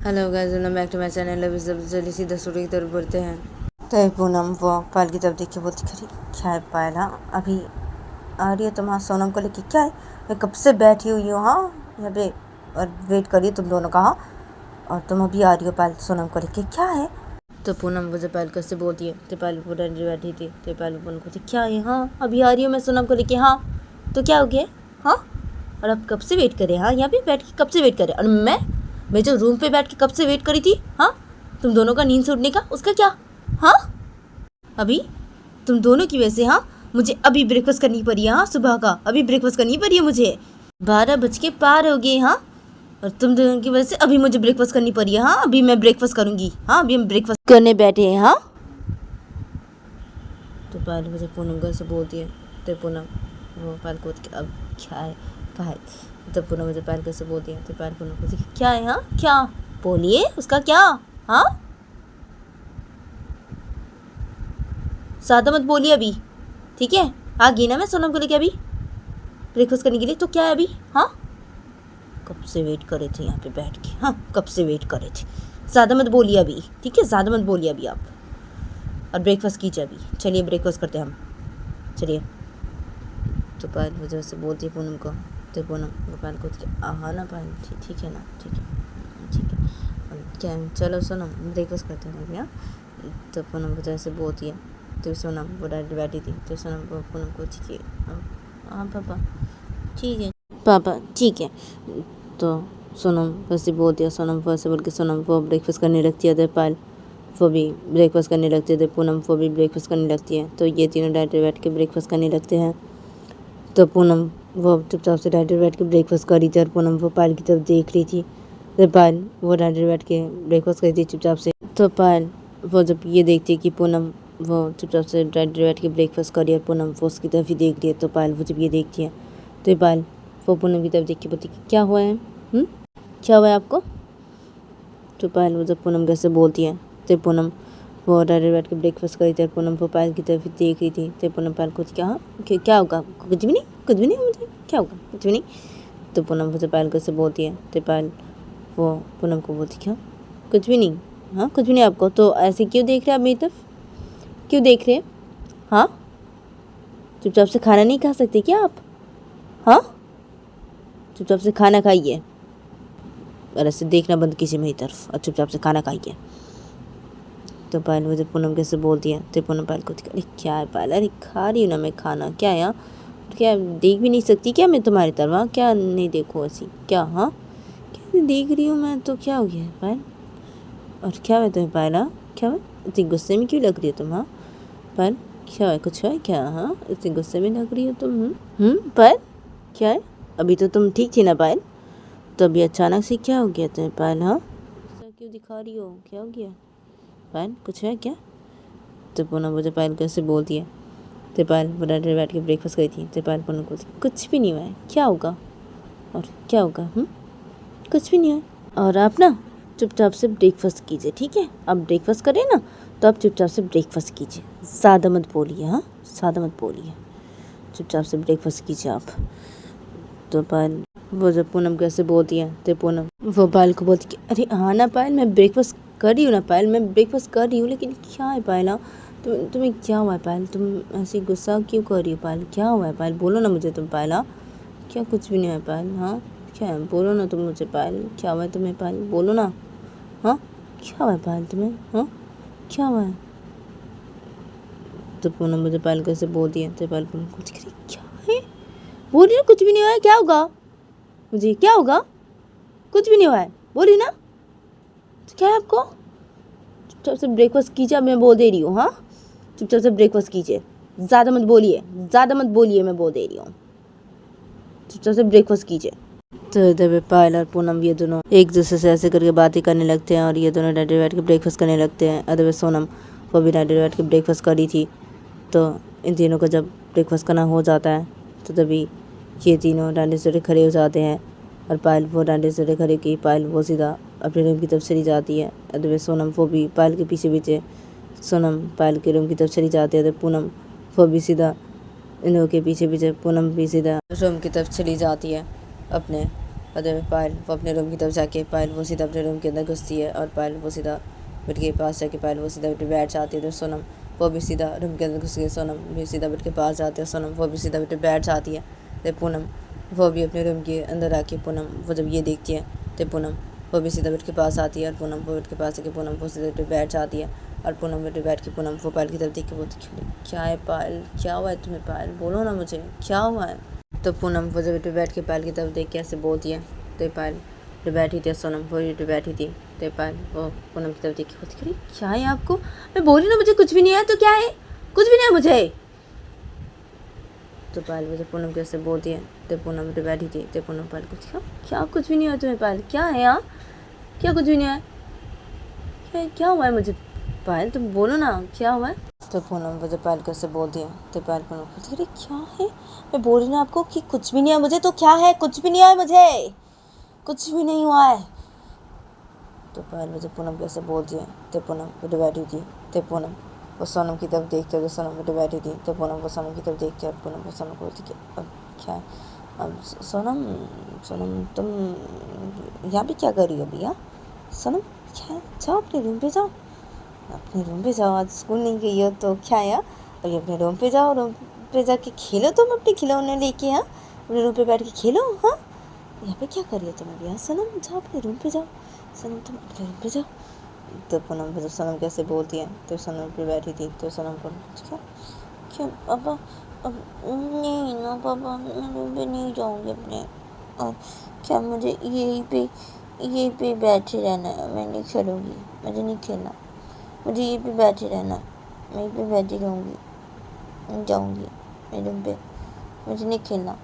Hello guys, welcome back to my channel. अभी सब जल्दी सीधा स्टोरी की तरफ बढ़ते हैं। तो पूनम वो पायल की तरफ देख के बोलती खरी क्या है पायल, हाँ अभी आ रही है तुम? हाँ सोनम को लेके क्या है? मैं कब से बैठी हुई हूँ हाँ यहाँ पे और वेट करिए तुम दोनों का। हाँ और तुम अभी आ रही हो पायल सोनम को लेके, क्या है? तो पूनम मुझे पायल कैसे बोलती है तो पायल पूरा बैठी थी तो पायल पूनम को क्या है, हाँ अभी आ रही हूँ मैं सोनम को लेके। हाँ तो क्या हो गया? हाँ और अब कब से वेट करे? हाँ यहाँ पे बैठ के कब से वेट करे? और मैं जो रूम पे बैठ के कब से वेट करी थी हाँ तुम दोनों का नींद से उठने का, उसका क्या? हाँ अभी तुम दोनों की वजह से हाँ मुझे अभी ब्रेकफास्ट करनी पड़ी है। हाँ सुबह का अभी ब्रेकफास्ट करनी पड़ी है मुझे, 12 बज के पार हो गए। हाँ और तुम दोनों की वजह से अभी मुझे ब्रेकफास्ट करनी पड़ी है। हाँ अभी मैं ब्रेकफास्ट करूँगी। हाँ अभी हम ब्रेकफास्ट करने बैठे हैं। हाँ तो पायल मुझे पूनम कैसे बोलती है तो पूनम वो पायल को अब क्या है कहा है तो पूनम मुझे पायल कैसे बोलती है तो पायल पूनम को क्या है? हाँ क्या बोलिए उसका क्या? हाँ ज़्यादा मत बोलिए अभी, ठीक है? आ गई ना मैं सोनम को लेके अभी ब्रेकफास्ट करने के लिए, तो क्या है अभी? हाँ कब से वेट करे थे यहाँ पे बैठ के, हाँ कब से वेट करे थे। ज़्यादा मत बोलिए अभी, ठीक है? ज़्यादा मत बोलिए अभी आप, और ब्रेकफास्ट कीजिए अभी। चलिए ब्रेकफास्ट करते हैं हम, चलिए। तो पायल वजह से बोलती है पूनम को तो पूनम वो पायल को हाँ ना पायल ठीक है ना, ठीक है क्या चलो सोनम ब्रेकफास्ट करते हैं अभी। हाँ तो पूनम वजह से बोलती है तो सोनम वो डायरेक्ट बैठी थी तो सोनम को पूनम को ठीक है हाँ पापा ठीक है, पापा ठीक है। तो सोनम वैसे बोलती है, सोनम वैसे बोल के सोनम वो ब्रेकफास्ट करने लगती है तो पायल वो भी ब्रेकफास्ट करने लगती है तो पूनम वो भी ब्रेकफास्ट करने लगती है। तो ये तीनों डायरेक्ट बैठ के ब्रेकफास्ट करने लगते हैं। तो पूनम वो चुपचाप से डायरेक्ट बैठ के ब्रेकफास्ट कर रही थी और पूनम वो पायल की तरफ देख रही थी। तो पायल वो डायरेक्ट बैठ के ब्रेकफास्ट करी थी चुपचाप से। तो पायल वो जब ये देखती है कि पूनम वो चुपचाप से डायरेक्ट बैठ के ब्रेकफास्ट करी और पूनम वो उसकी तरफ ही देख रही है। तो पायल वो जब ये देखती है तो पायल वो पूनम की तरफ देख के बोलती कि क्या हुआ है? क्या हुआ है आपको? तो पायल वो जब पूनम कैसे बोलती है तो पूनम वो डायरेक्ट बैठ के ब्रेकफास्ट करी थी और पूनम वो पायल की तरफ देख रही थी। तो पूनम पायल को क्या क्या होगा? कुछ भी नहीं मुझे क्या होगा, कुछ भी नहीं। तो पूनम मुझे पायल कैसे बोलती है तो पायल वो पूनम को बोलती क्या कुछ भी नहीं? हाँ कुछ भी नहीं आपको? तो ऐसे क्यों देख रहे हैं आप मेरी तरफ, क्यों देख रहे हैं? हाँ चुपचाप से खाना नहीं खा सकते क्या आप? हाँ चुपचाप से खाना खाइए और ऐसे देखना बंद कीजिए मेरी तरफ और चुपचाप से खाना खाइए। तो पायल मुझे पूनम कैसे बोलती है तो पूनम पायल को अरे क्या है पायल, अरे खा रही हूँ ना मैं खाना, क्या है यहाँ, क्या देख भी नहीं सकती क्या मैं तुम्हारी तरफ? हाँ क्या नहीं देखो ऐसी क्या? हाँ क्या देख रही हूँ मैं तो क्या हो गया पायल? और क्या है तुम्हें पायल? हाँ क्या है इतनी गुस्से में क्यों लग रही हो तुम? हाँ पायल क्या है, कुछ है क्या? हाँ इतने गुस्से में लग रही हो तुम? पायल क्या है? अभी तो तुम ठीक थी ना पायल, तो अभी अचानक से क्या हो गया तुम्हें पायल? हाँ ऐसा क्यों दिखा रही हो, क्या हो गया पायल, कुछ है क्या? तो पूनम मुझे पायल कैसे बोलती है तो पायल वो डायरेक्ट बैठ के ब्रेकफास्ट करी थी। तो पायल पूनम को कुछ भी नहीं हुआ है, क्या होगा और क्या होगा? कुछ भी नहीं है। और आप ना चुपचाप से ब्रेकफास्ट कीजिए, ठीक है? आप ब्रेकफास्ट करें ना तो आप चुपचाप से ब्रेकफास्ट कीजिए, ज़्यादा मत बोलिए। हाँ ज़्यादा मत बोलिए, चुपचाप से ब्रेकफास्ट कीजिए आप। तो पायल वो जब पूनम कैसे बोलती है तो पूनम वो पायल को बोलती है अरे हाँ ना पायल मैं ब्रेकफास्ट कर रही हूँ ना पायल, मैं ब्रेकफास्ट कर रही हूँ, लेकिन क्या है पायल? हाँ तुम्हें क्या हुआ है पायल? तुम ऐसे गुस्सा क्यों कर रही हो पायल? क्या हुआ है पायल, बोलो ना मुझे तुम पायल। हाँ क्या कुछ भी नहीं है पायल? हाँ क्या है, बोलो ना तुम मुझे पायल, क्या हुआ है तुम्हें पायल, बोलो ना। हाँ क्या हुआ है पायल तुम्हें? हाँ क्या हुआ है? तो पूनम मुझे पायल कैसे बोलती है तो पायल पूनम कुछ क्या है बोल रही है, कुछ भी नहीं हुआ है, क्या होगा मुझे, क्या होगा? कुछ भी नहीं हुआ है बोली ना, तो क्या है आपको? चुपचाप से ब्रेकफास्ट कीजिए, अब मैं बोल दे रही हूँ। हाँ चुपचाप से ब्रेकफास्ट कीजिए, ज़्यादा मत बोलिए, ज़्यादा मत बोलिए, मैं बोल दे रही हूँ, चुपचाप से ब्रेकफास्ट कीजिए। तो इधर पे पायल और पूनम ये दोनों एक दूसरे से ऐसे करके बातें करने लगते हैं और ये दोनों डायरेक्ट बैठ के ब्रेकफास्ट करने लगते हैं। अदर सोनम वो भी डायरेक्ट बैठ के ब्रेकफास्ट करी थी। तो इन तीनों का जब ब्रेकफास्ट करना हो जाता है तो तभी ये तीनों डांडे से खड़े हो जाते हैं और पायल वो डांडे से खड़े की पायल वो सीधा अपने रूम की तरफ चली जाती है। अदर सोनम वो भी पायल के पीछे पीछे सोनम पायल के रूम की तरफ चली जाती है। तो पूनम वो भी सीधा इन लोगों के पीछे पीछे पूनम भी सीधा रूम की तरफ चली जाती है अपने और जब पायल वो अपने रूम की तरफ जाके पायल वो सीधा अपने रूम के अंदर घुसती है और पायल वो सीधा बेड के पास जाके पायल वो सीधा बेड पे बैठ जाती है। तो सोनम वो भी सीधा रूम के अंदर घुस गई, सोनम भी सीधा बेड के पास जाती है, सोनम वो भी सीधा बेड पे बैठ जाती है। तो पूनम वो भी अपने रूम के अंदर आके पूनम वो जब ये देखती है तो पूनम वो भी सीधा बेड के पास आती है और पूनम वो बेड के पास आके पूनम वो सीधा बेड पे बैठ जाती है और पूनम बेड पे बैठ के पूनम वो पायल की तरफ देख के बोलती क्या है पायल, क्या हुआ है तुम्हें पायल, बोलो ना मुझे क्या हुआ है। तो पूनम वो जब बेड पे बैठ के पायल की तरफ देख के ऐसे बोलती है। तो पायल जो बैठी थी सोनम वो बेड पे बैठी थी। तो पायल वो पूनम की तरफ देख के बोलती अरे क्या है आपको, मैं बोली ना मुझे कुछ भी नहीं है, तो क्या है, कुछ भी नहीं है मुझे। तो पायल वो जब पूनम कैसे बोलती है तो पूनम बेड पे बैठी थी। तो पूनम पायल को क्या कुछ भी नहीं है तुम्हें पायल, क्या है यहाँ, क्या कुछ भी नहीं है, क्या हुआ है मुझे पायल, तुम बोलो ना क्या हुआ है। तो पूनम वो जब पायल को ऐसे बोलती है तो पायल पूनम बोलती अरे क्या है, मैं बोल रही ना आपको कि कुछ भी नहीं है मुझे, तो क्या है, कुछ भी नहीं है मुझे, कुछ भी नहीं हुआ है। तो पायल वो जब पूनम को ऐसे बोलती है तो पूनम बेटे बैठी थी। तो पूनम वो सोनम की तरफ देखते हुए सोनम बेटे बैठी थी। तो पूनम वो सोनम की तरफ देखती है और पूनम वो सोनम को बोलती कि अब क्या है, अब सोनम सोनम तुम यहाँ पे क्या कर रही हो भैया, सोनम क्या है, जाओ अपने रूम पे जाओ, अपने रूम पे जाओ, आज स्कूल नहीं गई हो तो क्या है, और ये अपने रूम पे जाओ, रूम पे जाके खेलो तुम अपने खिलौने लेके, हाँ अपने रूम पे बैठ के खेलो, हाँ यहाँ पे क्या कर रही हो तुम अभी, हाँ सोनम जाओ अपने रूम पे जाओ, सोनम तुम अपने रूम पे जाओ। तो पूनम जब सोनम कैसे बोलती है तो सोनम पे बैठी थी। तो सोनम को क्या क्या पापा, अब नहीं ना पापा, मैं रूम पे नहीं जाऊँगी अपने, और क्या मुझे यहीं पे बैठे रहना है, मैं नहीं खेलूँगी, मुझे नहीं खेलना, मुझे यहीं पे बैठे रहना है, मैं यहीं पे बैठी रहूँगी, नहीं जाऊँगी मेरे रूम पे, मुझे नहीं खेलना।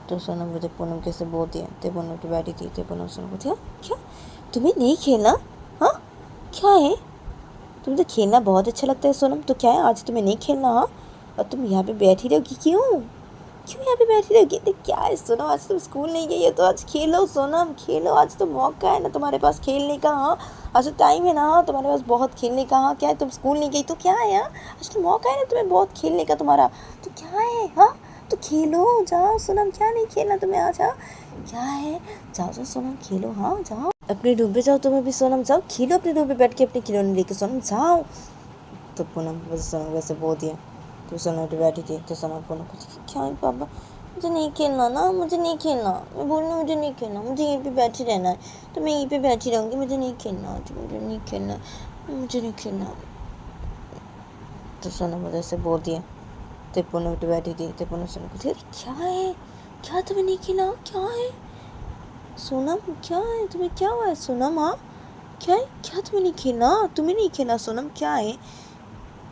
तो सोनम मुझे पूनम कैसे बोलती है तो पूनम पे बैठी थी। तो पूनम सोनम को क्या तुम्हें नहीं खेलना, हाँ क्या है, तुम्हें तो खेलना बहुत अच्छा लगता है सोनम, तो क्या है आज तुम्हें नहीं खेलना, हाँ और तुम यहाँ पे बैठी रहोगी, क्यों क्यों यहाँ पे बैठी रहोगी, तो क्या है सोनम आज तुम स्कूल नहीं गई है तो आज खेलो सोनम, खेलो, आज तो मौका है ना तुम्हारे पास खेलने का, हाँ आज तो टाइम है ना, हाँ तुम्हारे पास बहुत खेलने का, हाँ क्या है तुम स्कूल नहीं गई तो क्या है, हाँ आज तो मौका है ना तुम्हें बहुत खेलने का तुम्हारा, तो क्या है, हाँ तो खेलो जाओ सोनम, क्या नहीं खेलना तुम्हें आज, हाँ क्या है, जाओ जाओ सोनम खेलो, हाँ जाओ अपने रूम पे जाओ, तुम्हें भी सोनम जाओ खेलो अपने रूम पे बैठ के अपने खिलौने लेके, सोनम जाओ। तो पूनम वैसे सोनम वैसे बोलती है। तो सोनम पे बैठी थी। तो सोनम पूनम पूछती क्या है पापा, मुझे नहीं खेलना ना, मुझे नहीं खेलना, मैं बोल रही हूँ मुझे नहीं खेलना, मुझे यहीं पे बैठी रहना है, तो मैं यहीं पे बैठी रहूँगी, मुझे नहीं खेलना, मुझे नहीं खेलना, मुझे नहीं खेलना। तो सोनम वैसे बोलती है। तो पूनम पे बैठी थी। तो पूनम सोनम पूछती क्या है, क्या तुम्हें नहीं खेला, क्या है सोनम, क्या है तुम्हें, क्या हुआ है सोनम, हाँ क्या है, क्या तुम्हें नहीं खेलना, तुम्हें नहीं खेलना सोनम, क्या है।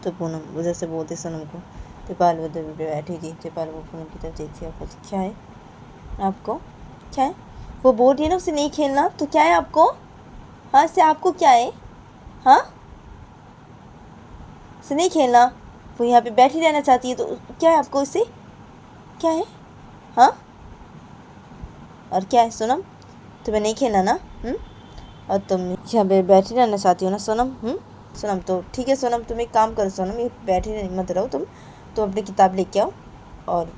तो पूनम वजह से बोलती सोनम को। तो पायल उधर पे बैठी थी। तो पायल वो पूनम की तरफ देखती है, बोलती क्या है आपको, क्या है, वो बोल रही है ना उसे नहीं खेलना, तो क्या है आपको, हाँ से आपको क्या है, हाँ उसे नहीं खेलना, वो यहाँ पे बैठी रहना चाहती है, तो क्या है आपको इससे, क्या है, हाँ और क्या है सोनम, तुम्हें नहीं खेलना ना, और तुम यहाँ पे बैठी रहना चाहती हो ना सोनम, सोनम तो ठीक है सोनम, तुम एक काम करो सोनम, ये बैठी नहीं मत रहो तुम, तो अपनी किताब लेके आओ और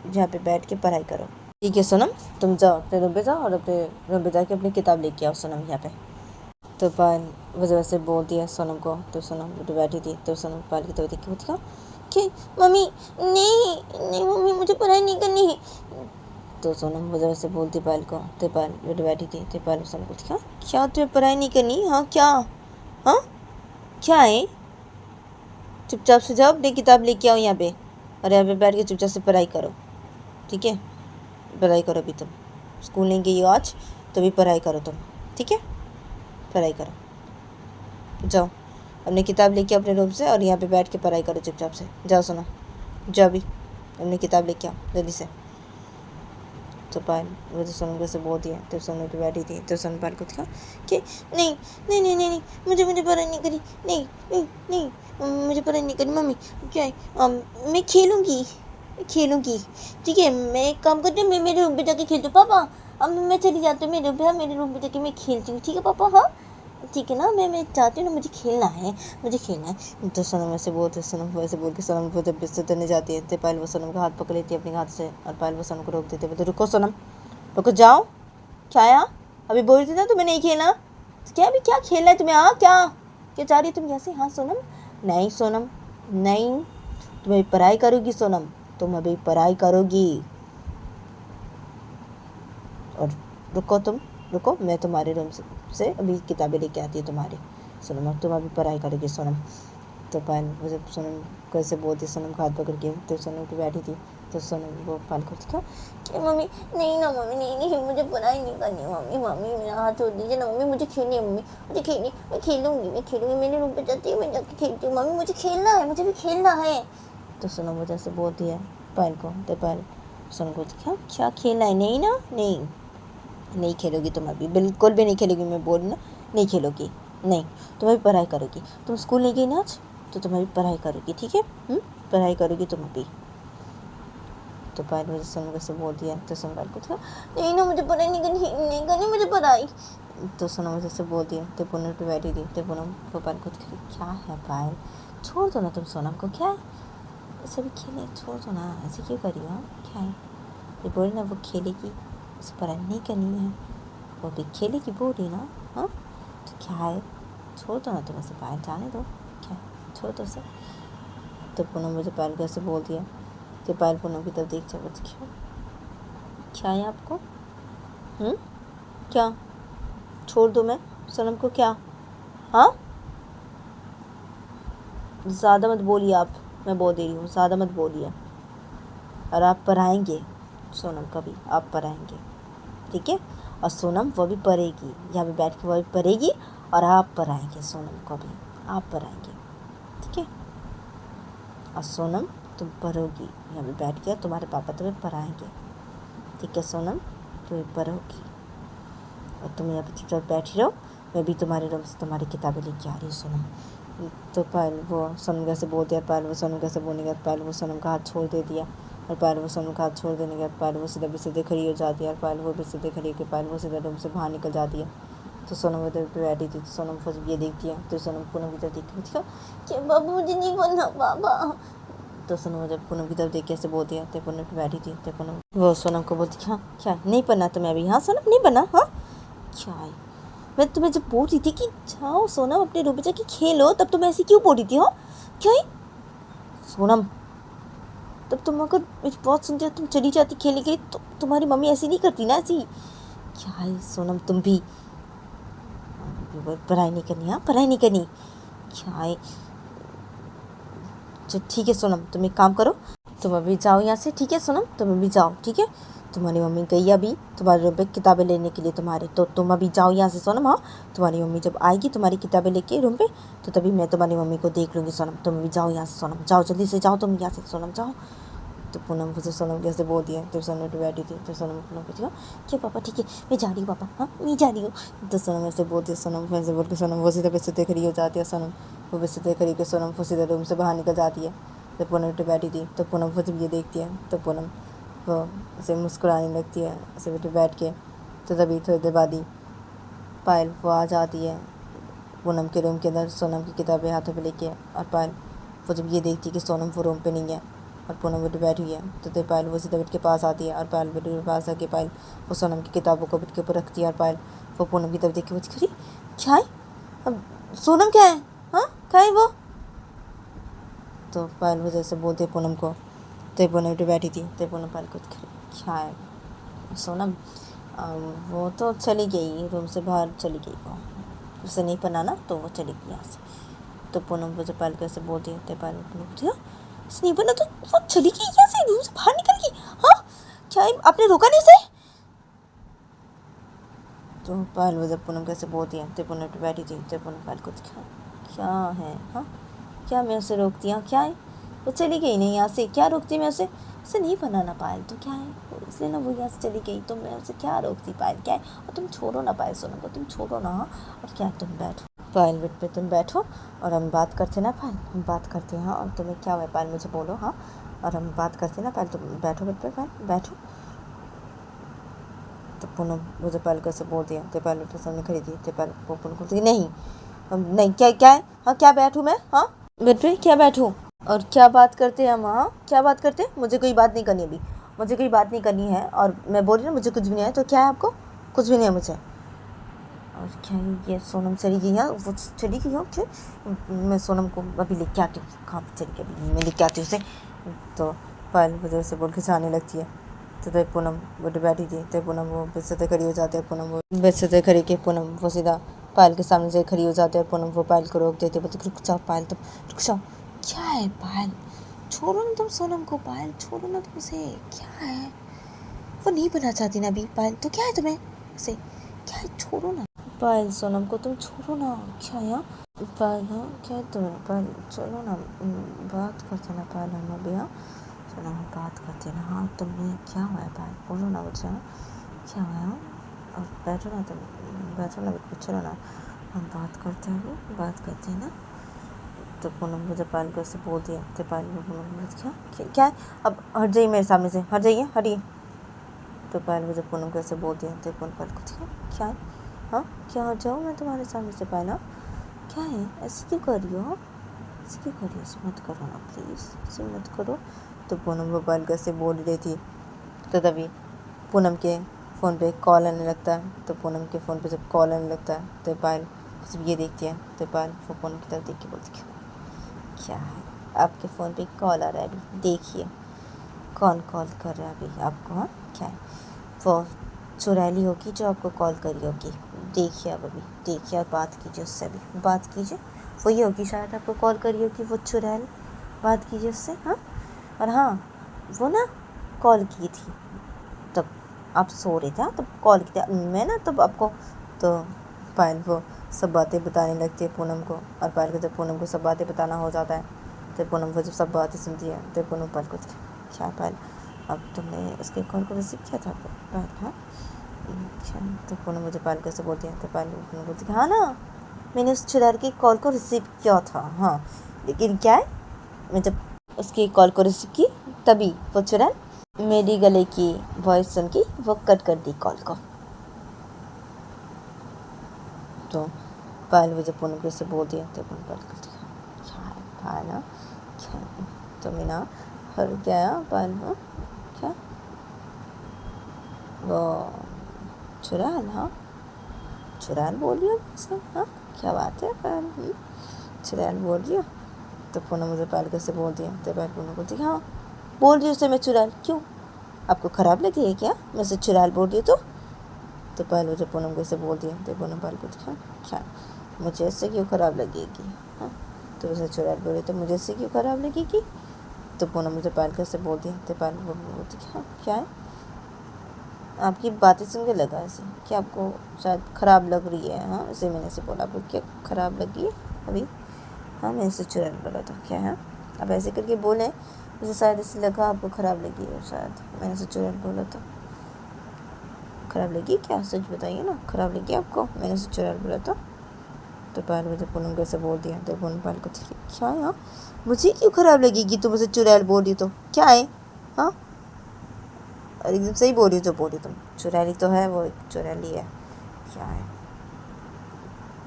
यहाँ पे बैठ के पढ़ाई करो, ठीक है सोनम, तुम जाओ अपने रूम पे जाओ और अपने रूम पे जाके अपनी किताब लेके आओ सोनम यहाँ पे। तो पायल वजह से बोलती है सोनम को। तो सोनम तो बैठी थी। तो सोनम पायल की तरफ देख के बोलती कि मम्मी नहीं नहीं मम्मी मुझे पढ़ाई नहीं करनी है। तो सोनम वजह से बोलती पायल को। तो पायल बेटे बैठी थी। तो पायल सोनम को क्या तुम्हें पढ़ाई नहीं करनी, हाँ क्या, हाँ क्या है, चुपचाप से जाओ अपनी किताब लेके आओ यहाँ पे और यहाँ पे बैठ के चुपचाप से पढ़ाई करो, ठीक है, पढ़ाई करो, अभी तुम स्कूल नहीं गई हो आज तो भी पढ़ाई करो तुम, ठीक है, पढ़ाई करो, जाओ अपनी किताब लेके अपने रूम से और यहाँ पे बैठ के पढ़ाई करो चुपचाप से, जाओ सुनो, जाओ अभी अपनी किताब लेके आओ जल्दी से। तो पायल वो तो सोनम से बोलती है। तो सोनम पे बैठी थी। तो सोनम पायल को दिखा कि नहीं नहीं नहीं नहीं नहीं मुझे पढ़ाई नहीं करी, नहीं नहीं नहीं मुझे पढ़ाई नहीं करी मम्मी, क्या है मैं खेलूँगी, ठीक है, मैं एक काम करती हूँ, मैं मेरे रूम पे जाके खेलती हूँ पापा, अब मैं चली जाती हूँ मेरे रूम पे जाके मैं खेलती हूँ, ठीक है पापा, हाँ ठीक है ना, मैं चाहती हूँ ना, मुझे खेलना है। तो सोनम ऐसे बोलते सोनम वैसे बोल के सोनम को जब बिस्तर करने जाती है तो पायल वो सोनम का हाथ पकड़ लेती है अपने हाथ से और पायल वो सोनम को रोक देती है, तो रुको सोनम रुको, जाओ क्या है? अभी बोल रही थी ना तुम्हें नहीं खेलना, तो क्या अभी क्या खेलना है तुम्हें? क्या चाह रही हो तुम कैसे? हाँ सोनम, नहीं सोनम, नहीं, तुम अभी पढ़ाई करोगी सोनम, तुम अभी पढ़ाई करोगी। और रुको, तुम रुको, मैं तुम्हारे रूम से अभी किताबें लेके आती है तुम्हारे। सोनम अब तुम अभी पढ़ाई करोगी सोनम। तो पायल मुझे सोनम कैसे बोलती, सोनम का हाथ पकड़ के, तो सोनम पे बैठी थी, तो सोनम वो पायल को क्या कि मम्मी नहीं ना, मम्मी नहीं, मुझे पढ़ाई नहीं करनी मम्मी, मम्मी मेरा हाथ छोड़ दीजिए ना मम्मी, मुझे खेलनी है मम्मी, मुझे खेलनी, मैं खेलूँगी, मेरे रूम पे जाती हूँ, मैं जाके खेलती हूँ मम्मी, मुझे खेलना है, मुझे भी खेलना है। तो सोनम मुझे ऐसे बोलती है पायल को, तो पायल सोनम को क्या खेलना है? नहीं ना, नहीं खेलोगी तुम अभी, बिल्कुल भी नहीं खेलोगी, मैं बोल ना, नहीं खेलोगी, नहीं, तुम अभी पढ़ाई करोगी। तुम स्कूल नहीं गई ना आज, तो तुम अभी पढ़ाई करोगी, ठीक है? पढ़ाई करोगी तुम अभी। तो पायल मुझे सोनम से बोल दिया, तो सोनम पायल को था नहीं ना, मुझे पढ़ाई नहीं करनी मुझे पढ़ाई। तो सोनम मुझे से बोल दिया, तो पूनम पे बैठी थी, तो पूनम को पायल को क्या है पायल, छोड़ दो ना तुम सोनम को, क्या है ऐसे भी खेले, छोड़ दो ना, ऐसे क्यों करी हो? क्या है ये बोली ना, वो खेलेगी, उसे पढ़ाई नहीं करनी है, वो भी खेलेगी बोल रही ना। हाँ तो क्या है, छोड़ दो ना तुम ऐसे, पायल जाने दो, क्या है छोड़ दो सर। तो पूनम मुझे पायल को ऐसे बोल दिया, तो पायल पूनम की तरफ देख जाए, क्या है आपको? क्या छोड़ दो मैं सोनम को, क्या? हाँ ज़्यादा मत बोलिए आप, मैं बोल दे रही हूँ, ज़्यादा मत बोलिए। और आप पढ़ाएंगे सोनम का भी, आप पढ़ाएंगे, ठीक है? और सोनम वो भी पढ़ेगी, यहाँ पे बैठ के वो भी पढ़ेगी, और आप पढ़ाएंगे सोनम को भी, आप पढ़ाएंगे, ठीक है? और सोनम तुम पढ़ोगी यहाँ पे बैठ के, तुम्हारे पापा तुम्हें पढ़ाएंगे, ठीक है सोनम? तुम्हें पढ़ोगी, और तुम यहाँ पे चुपचाप बैठी रहो, मैं भी तुम्हारे रूम से तुम्हारी किताबें लेके आ रही हूँ सोनम। तो पायल वो सोनम कैसे बोल दिया, पायल वो सोनम कैसे बोलने का, पायल वो सोनम का हाथ छोड़ दे दिया, और पायल वो सोनम का हाथ छोड़ देने के बाद पायल वो सीधे खड़ी हो जाती है, और पायल वो भी सीधे खड़ी होकर पायल वो सीधे रूम से बाहर निकल जाती है। तो सोनम उधर पे बैठी थी, तो सोनम जब ये देखती है, तो सोनम पूनम की तरफ देखती है, क्या बाबू मुझे नहीं बोलना बाबा। तो सोनम जब पूनम की तरफ देख के ऐसे बोलती है, तो पूनम पे बैठी थी, तो पूनम वो सोनम को बोलती हाँ क्या नहीं पढ़ना तुम्हें अभी? हाँ सोनम नहीं पढ़ना? हाँ क्या है, मैं तुम्हें जब बोल रही थी कि जाओ सोनम अपने रूम पे जाके खेलो, तब तुम ऐसी क्यों बोल रही थी? हो क्या है सोनम, तब तुम अगर मेरी बात सुनती हो, तुम चली जाती खेलने के लिए, तो तुम्हारी मम्मी ऐसी नहीं करती ना, ऐसी क्या है सोनम, तुम भी पढ़ाई नहीं करनी? हाँ पढ़ाई नहीं करनी, क्या है? चलो ठीक है सोनम, तुम एक काम करो, तुम अभी जाओ यहाँ से, ठीक है सोनम? तुम अभी जाओ, ठीक है? तुम्हारी मम्मी गई अभी तुम्हारे रूम पे किताबें लेने के लिए तुम्हारे, तो तुम अभी जाओ यहाँ से सोनम। हाँ तुम्हारी मम्मी जब आएगी तुम्हारी किताबें लेके रूम पे, तो तभी मैं तुम्हारी मम्मी को देख लूँगी सोनम। तुम अभी जाओ यहाँ से सोनम, जाओ जल्दी से जाओ तुम यहाँ से सोनम, जाओ। तो पूनम मुझे सोनम कैसे बोल दिया, तो सोनम पे बैठी थी, तो सोनम पूनम को क्या पापा ठीक है मैं जा रही हूँ पापा, हाँ मैं जा रही हूँ। तो सोनम ऐसे बोलती है, सोनम वैसे बोल के सोनम वो सीधे खड़ी हो जाती है, सोनम वो भी सीधे खड़ी के सोनम वो सीधे रूम से बाहर निकल जाती है। तो पूनम पे बैठी थी, तो पूनम वो जब ये देखती है, तो पूनम वो ऐसे मुस्कुराने लगती है ऐसे बेटे बैठ के। तो तभी थोड़ी देर बाद ही पायल वो आ जाती है पूनम के रूम के अंदर, सोनम की किताबें हाथों पे लेके। और पायल वो जब ये देखती है कि सोनम वो रूम पे नहीं है और पूनम बेटे बैठी हुई है, तो पायल वो सीधे बेट के पास आती है, और पायल बेटे के पास आके पायल वो सोनम की किताबों को बेट के ऊपर रखती है, और पायल वो पूनम की तरफ देख के वो खड़ी क्या है, अब सोनम क्या है? हाँ क्या है वो? तो पायल वो जैसे बोलते पूनम को, तो पूनम बेटे बैठी थी, तो पूनम पायल को क्या है सोनम, वो तो चली गई रूम से बाहर, चली गई, वो उसे नहीं पढ़ना ना, तो वो चली गई यहाँ से। तो पूनम वो जब पायल कैसे बोलती है, तो पायल बोलती नहीं बना, तो वो चली गई यहाँ से, रूम से बाहर निकल गई। हाँ क्या है, आपने रोका नहीं उसे? तो पायल वो जब पूनम कैसे बोलती है, तो पूनम पे बैठी थी, तो पूनम पायल को क्या है, हाँ क्या मैं उसे रोकती हूँ? क्या है, वो चली गई नहीं यहाँ से, क्या रोकती मैं उसे नहीं बनाना पायल, तो क्या है इसलिए ना वो यहाँ से चली गई, तो मैं उसे क्या रोकती पायल, क्या है? और तुम छोड़ो ना पायल सोनम को, तुम छोड़ो ना। हाँ और क्या तुम बैठो पायल बेट पे, तुम बैठो और हम बात करते ना पायल, हम बात करते हैं। हाँ और तुम्हें क्या हुआ पायल, मुझे बोलो। हाँ और हम बात करते ना पायल, तुम बैठो बेट पे पायल, बैठो। तो पूनम मुझे पायल कैसे बोल दिया, तो पायल बेट के सामने खड़ी थी, तो पायल वो पूनम बोलती नहीं क्या है? हाँ क्या बैठूँ मैं? हाँ बेट पे क्या बैठूँ? और क्या बात करते हैं हम? हाँ क्या बात करते हैं? मुझे कोई बात नहीं करनी अभी, मुझे कोई बात नहीं करनी है, और मैं बोल रही हूँ मुझे कुछ भी नहीं है, तो क्या है आपको? कुछ भी नहीं है मुझे। और क्या ये सोनम चली गई है, वो चली गई हो क्या? मैं सोनम को अभी लेके आती हूँ। कहाँ पे चली गई? अभी मैं लेके आती हूँ उसे। तो पायल वजह से बोल के जाने लगती है। तो पूनम वो बैठी थी, तो पूनम वो बेचते खड़ी हो जाते हैं। पूनम वो बेचते खड़ी के पूनम वो सीधा पायल के सामने से खड़ी हो जाते हैं। पूनम वो पायल को रोक देते, बोलते रुक जाओ पायल, तुम रुक जाओ। क्या है पायल, छोड़ो ना तुम सोनम को। पायल छोड़ो ना तुम उसे, क्या है? वो नहीं बनना चाहती ना अभी पायल, तो क्या है तुम्हें उसे, क्या है? छोड़ो ना पायल, सोनम को तुम छोड़ो ना। क्या है यहाँ पायल? हाँ क्या है तुम्हें पायल? चलो ना बात करते ना पायल, हम अभी। हाँ चलो हम बात करते ना। हाँ तुम्हें क्या हुआ है पायल, बोलो ना मुझे। हाँ क्या हुआ है? और बैठो ना तुम, बैठो ना, चलो ना हम बात करते हैं, अभी बात करते हैं ना। तो पूनम मुझे पायल को ऐसे बोल दिया। तो पायल को पूनम क्या है? अब हट जाइए मेरे सामने से, हट जाइए, हटिए। तो पायल मुझे पूनम को ऐसे बोल दिया। तो पूनम पायल को क्या है? हाँ क्या हट जाऊँ मैं तुम्हारे सामने से पायल? हाँ क्या है, ऐसे क्यों कर रही हो? ऐसे क्यों कर रही हो? ऐसे मत करो ना प्लीज़, ऐसे मत करो। तो पूनम वो पायल को ऐसे बोल रही थी। तो तभी पूनम के फ़ोन पे कॉल आने लगता है। तो पूनम के फ़ोन पे जब कॉल आने लगता है तो पायल सिर्फ ये देखती है। तो पायल वो पूनम की तरफ देख के बोलती है क्या है, आपके फ़ोन पे कॉल आ रहा है, अभी देखिए कौन कॉल कर रहा है अभी आपको। हाँ क्या है, वो चुड़ैली होगी जो आपको कॉल करी होगी। देखिए अब अभी देखिए, और बात कीजिए उससे, अभी बात कीजिए। वही होगी शायद आपको कॉल करी होगी वो चुड़ैल, बात कीजिए उससे। हाँ और हाँ वो ना कॉल की थी, तब आप सो रहे थे, तब कॉल की थी मैं ना, तब आपको। तो पायल वो सब बातें बताने लगती है पूनम को। और पायल को जब पूनम को सब बातें बताना हो जाता है तो पूनम को जब सब बातें सुनती है तो पूनम पायल को क्या पायल, अब तुमने उसके कॉल को रिसीव किया था पायल? हाँ अच्छा। तो पूनम मुझे पायल कैसे बोलती है? तो पायल पूनम बोलती है हाँ ना, मैंने उस चुड़ैल की कॉल को रिसीव किया था। हाँ लेकिन क्या है, मैं जब उसकी कॉल को रिसीव की तभी वो चुड़ैल मेरी गले की वॉइस सुन के वो कट कर दी कॉल को। तो पायल मुझे पूनम कैसे बोल दिया? तो पूनम पायल करती है क्या है पायल? ना क्या तो मैं ना हर क्या है पायल? हाँ क्या वो चुड़ैल? हाँ चुड़ैल बोल रही हो मुझसे? हाँ क्या बात है पायल, चुड़ैल बोल रही हो? तो पूनम मुझे पायल कैसे बोल दिया? तो पायल पूनम बोलती है हाँ बोल रही हूँ उससे मैं चुड़ैल, क्यों आपको ख़राब लगी है क्या मैं उसे चुड़ैल बोल रही हूँ? तो पायल मुझे पूनम कैसे बोल दिया? तो पूनम पायल को दिखा क्या मुझे इससे क्यों ख़राब लगेगी? हाँ तो उसे चुड़ैल बोले तो मुझे इससे क्यों ख़राब लगेगी? तो पूनम मुझे पायल कैसे बोल दिया? तो पायल बोलती हाँ क्या है, आपकी बातें सुन के लगा ऐसे कि आपको शायद ख़राब लग रही है। हाँ इसे मैंने ऐसे बोला, आपको क्या ख़राब लगी है अभी? हाँ मैंने इसे चुड़ैल बोला था क्या है? आप ऐसे करके बोलें मुझे शायद ऐसे लगा आपको ख़राब लगी है, शायद मैंने इसे चुड़ैल बोला था। ख़राब लगी क्या, सच बताइए ना, ख़राब लगी आपको मैंने इसे चुड़ैल बोला था? तो पायल मुझे पूनम कैसे बोल दिया? तो पूनम पायल को क्या है? हाँ मुझे क्यों ख़राब लगेगी, तुम मुझे चुड़ैल बोल रही तो क्या है? हाँ और एकदम सही बोल रही हो जो बोल रही तुम, चुड़ैली तो है वो, एक चुड़ैली है, क्या है?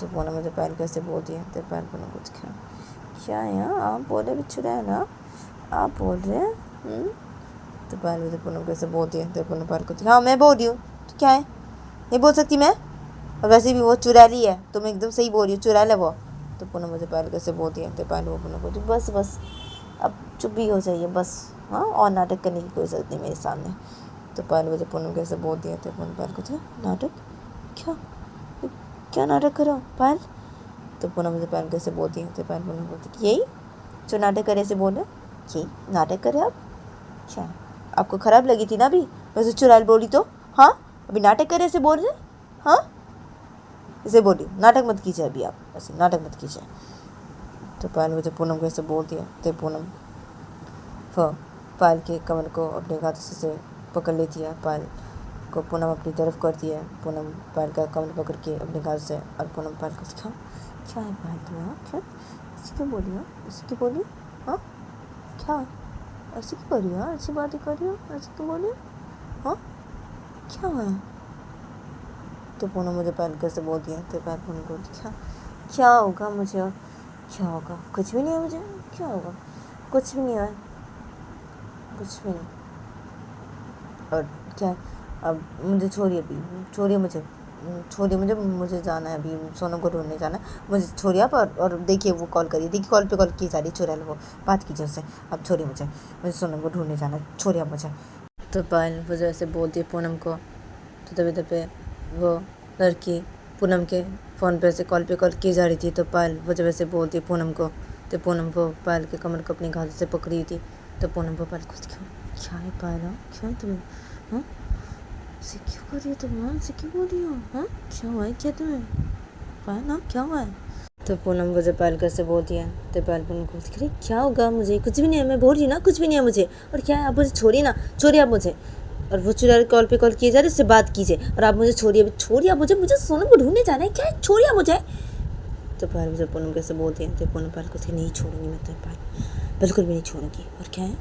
तो पूनम मुझे पायल कैसे बोल दिया? तो पायल पूनम कुछ क्या है? हाँ आप बोले भी चुड़ैल, हाँ आप बोल रहे हैं। तो पायल मुझे पूनम कैसे बोल दिया? तो पूनम पायल को हाँ मैं बोल रही हूँ, तो क्या है, नहीं बोल सकती मैं? और वैसे भी वो चुड़ैली है, तुम एकदम सही बोल रही हो, चुड़ैल है वो। तो पूनम मुझे पायल कैसे बोल दिया? तो पायल वो पूनम बोलती बस बस अब चुप भी हो जाइए बस, हाँ और नाटक करने की कोई ज़रूरत नहीं मेरे सामने। तो पायल मुझे पूनम कैसे बोल दिया? तो पूनम पायल को नाटक क्या, क्या नाटक करो पायल? तो पूनम मुझे पायल कैसे बोलती है? तो पायल पूनम बोलती यही जो नाटक करे ऐसे बोल रहे, यही नाटक करे आप? क्या आपको ख़राब लगी थी ना अभी वैसे चुड़ैल बोली तो? हाँ अभी नाटक करे ऐसे बोल रहे, हाँ इसे बोली नाटक मत कीजिए अभी, आप ऐसे नाटक मत कीजिए। तो पायल मुझे पूनम कैसे बोल दिया? तो पूनम पायल के कमर को अपने हाथ से पकड़ लेती है, पायल को पूनम अपनी तरफ करती है। पूनम पायल का कमर पकड़ के अपने हाथ से, और पूनम पायल को सिखा क्या है पायल तुम्हें? हाँ क्या ऐसी क्यों बोली? हाँ ऐसी क्यों बोली? हाँ क्या ऐसी क्यों करी? हाँ ऐसी बातें करी हो, ऐसी क्यों बोली? हाँ क्या है? तो पूनम मुझे पायल कैसे बोल दिया? तो पायल पूनम को क्या होगा मुझे, और क्या होगा, कुछ भी नहीं है मुझे, क्या होगा, कुछ भी नहीं है, कुछ भी नहीं। और क्या अब मुझे छोड़िए, अभी छोड़िए मुझे, छोड़िए मुझे जाना है, अभी सोनम को ढूंढने जाना है, मुझे छोड़िए आप। और देखिए वो कॉल करिए, देखिए कॉल पे कॉल की जा रही है चुड़ैल, वो बात कीजिए उससे। अब छोड़िए मुझे सोनम को ढूंढने जाना है, छोड़िए आप मुझे। तो पायल वो जैसे बोलती है पूनम को, तो तभी तभी वो लड़की पूनम के फ़ोन पे से कॉल की जा रही थी। तो पायल वो जब ऐसे बोलती है पूनम को, तो पूनम वो पायल के कमर को अपनी घात से पकड़ी थी। तो पूनम वो पायल को क्या है पायल, क्या है तुम्हें, हाँ ऐसे क्यों कर रही हो तुम, हाँ ऐसे क्यों बोल रही हो, हाँ क्या हुआ है क्या तुम्हें पायल, हाँ क्या हुआ है। तो पूनम वो जब पायल से बोलती है, तो पायल पूनम को बोलती है क्या होगा, मुझे कुछ भी नहीं है, मैं बोल रही ना कुछ भी नहीं है मुझे, और क्या है आप मुझे छोड़िए ना, छोड़िए आप मुझे। और वो चुड़ैल कॉल पे कॉल किए जा रहे, उससे बात कीजिए, और आप मुझे छोड़िए आप मुझे सोनम को ढूंढने जाना है, क्या है छोड़िए आप मुझे। तो पायल मुझे पूनम कैसे बोलती है, तो पूनम पायल को नहीं छोड़ूंगी मैं, तो पायल बिल्कुल भी नहीं छोड़ूंगी। और क्या है,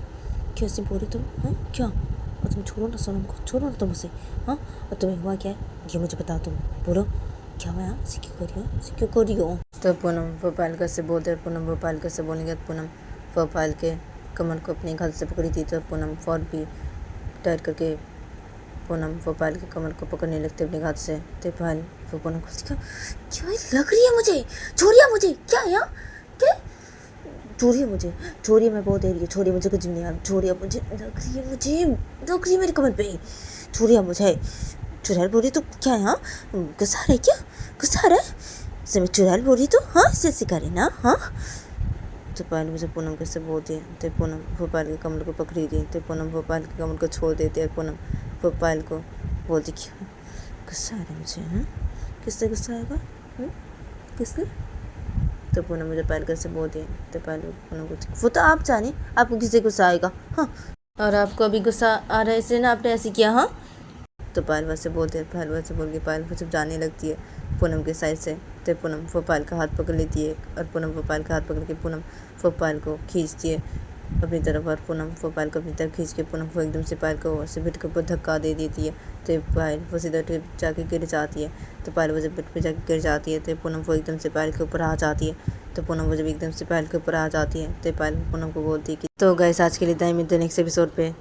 कैसे बोल रही तुम, हाँ क्या, और तुम छोड़ो ना सोनम को, छोड़ो ना तुम उसे, हाँ और तुम्हें हुआ क्या है ये मुझे बताओ, तुम बोलो क्या हुआ, ऐसे क्यों कर रही हो, ऐसे क्यों कर रही हो। तो पूनम वो पायल कैसे बोलते हैं, पूनम वो पायल कैसे बोलेंगे, पूनम वो पायल के कमर को अपने हाथ से पकड़ी थी। तो पूनम फौर भी टाइट करके पूनम वो पायल के कमर को पकड़ने लगते अपने हाथ से। तो पायल वो पूनम को क्या लग रही है मुझे, छोड़िए मुझे, क्या है यहाँ, क्या छोड़िए मुझे, छोड़िए मैं बहुत दे रही हूँ, छोड़िए मुझे कुछ नहीं, आप छोड़िए मुझे, लग रही है मेरे कमर पे, छोड़िए मुझे। चुड़ैल बोल रही तो क्या है, हाँ गुस्सा रहा है क्या, गुस्सा रहा है से मैं चुड़ैल बोल रही तो, हाँ इसे सिखा ना, हाँ। तो पायल मुझे पूनम कैसे बोलती है, तो पूनम भोपाल के कमर को पकड़ी थी। तो पूनम भोपाल के कमर को छोड़ देती है। पूनम भोपाल को बोलती क्यों गुस्सा आ रहा है मुझे, हाँ किससे गुस्सा आएगा, किसने। तो पूनम मुझे पायल कैसे बोलती है, तो पायल पूनम को वो तो आप जाने आपको किससे गुस्सा आएगा, हाँ और आपको अभी गुस्सा आ रहा है इसलिए ना आपने ऐसे किया, हाँ। तो पायल वैसे बोलते हैं, पायल वैसे बोल के पायल वो जब जाने लगती है पूनम के साइड से। तो पूनम वो पायल का हाथ पकड़ लेती है, और पूनम वो पायल का हाथ पकड़ के पूनम वो पायल को खींचती है अपनी तरफ, और पूनम वो पायल को अपनी तरफ खींच के पूनम वो एकदम से पायल को ऐसे बेड के ऊपर धक्का दे देती है। तो पायल वो सीधा जाके गिर जाती है। तो पायल वो जब बेड पर जाके गिर जाती है, तो पूनम वो एकदम से पायल के ऊपर आ जाती है। तो पूनम वो जब एकदम से पायल के ऊपर आ जाती है, तो पायल पूनम को बोलती है कि तो गाइस आज के लिए इतना ही, मिलते हैं नेक्स्ट एपिसोड पे।